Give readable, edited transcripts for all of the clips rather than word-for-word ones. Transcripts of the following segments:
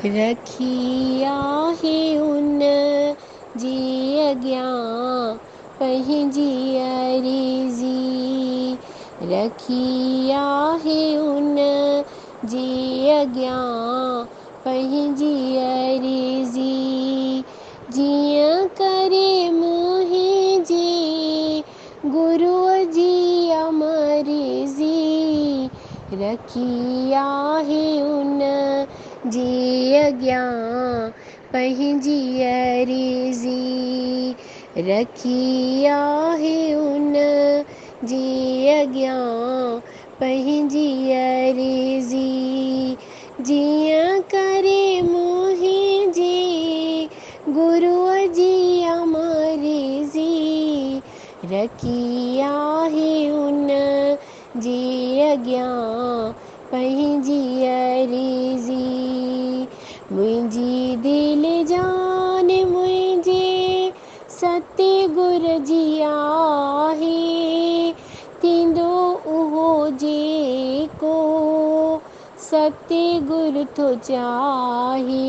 रखिया है उन जी अॻियां पंहिंजी अर्ज़ी, रखिया है उन जी अॻियां पंहिंजी अर्ज़ी, जीअं करे मुंहिंजी गुरूअ जी अमरज़ी, रखिया है उन जी अॻियां पंहिंजी अर्ज़ी, रखिया है उन जी अॻियां पंहिंजी अर्ज़ी, जीअं करे मुंहिंजी गुरूअ जी अमरज़ी, रखिया है उन जी अॻियां पंहिंजी अर्ज़ी, मुंहिंजी दिलि जान मुंहिंजे सतगुर जी आहे, थींदो उहो जेको सतगुर थो चाहे,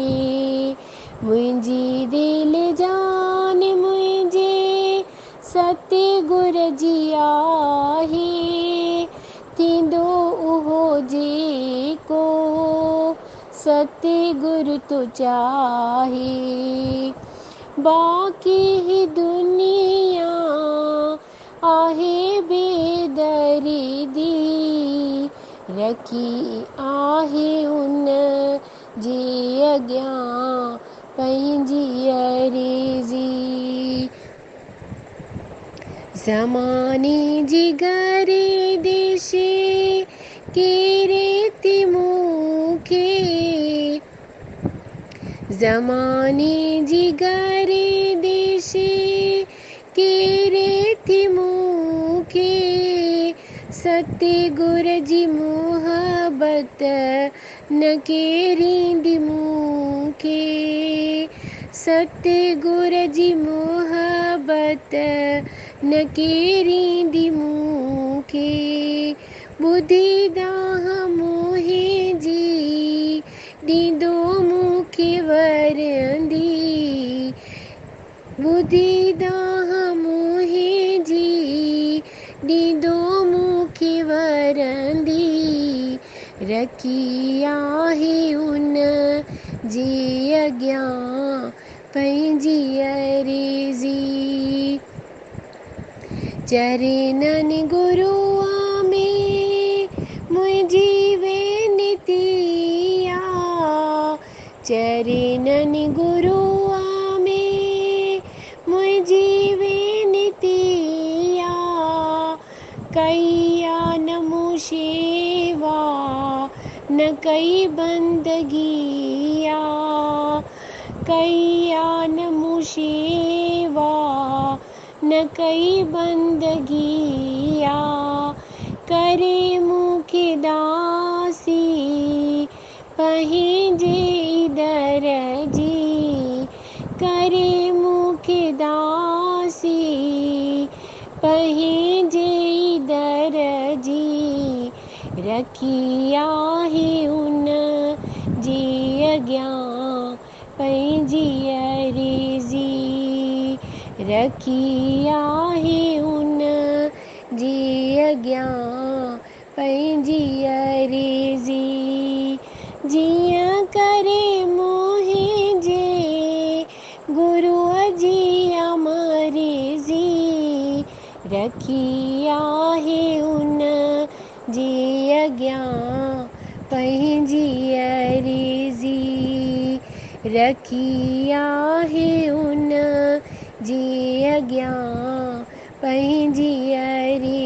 मुंहिंजी दिलि जान मुंहिंजे सतगुर जी आहे, थींदो उहो जेको सतगुर थो चाहे, बाक़ी ही दुनिया आहे बेदर्दी, रखी आहे उन जे अॻियां पंहिंजी अर्ज़ी, ज़माने जी गर्दिश केरे थी मूंखे, ज़माने जी गर्दिश केरे थी मूंखे, सतगुर जी मोहबत न केरींदी मूंखे, सतगुर जी मोहबत न केरींदी मूंखे, ॿुधी दाह मुंहिंजी ॾींदो मूंखे वरंदी, ॿुधी दाह मुंहिंजी ॾींदो मूंखे वरंदी, रखी आहे उन जे अॻियां पंहिंजी अर्ज़ी, चरणनि गुरूअ में मुंहिंजी वेनती आ, चरणनि गुरूअ में मुंहिंजी वेनती आ, कई आ न मूं शेवा न कई बंदगी आ, कई आ न मूं शेवा न कई बंदगी आ, करे मूंखे दासी पंहिंजे दर जी, करे मूंखे दासी पंहिंजे दर जी, रखी आहे उन जे अॻियां पंहिंजी अर्ज़ी, रखी आहे उन जे अॻियां पंहिंजी अर्ज़ी, जीअं करे मुंहिंजे गुरूअ जी अमरज़ी, रखी आहे उन जे अॻियां पंहिंजी अर्ज़ी, रखी आहे उन जे अॻियां पंहिंजी अर्ज़ी।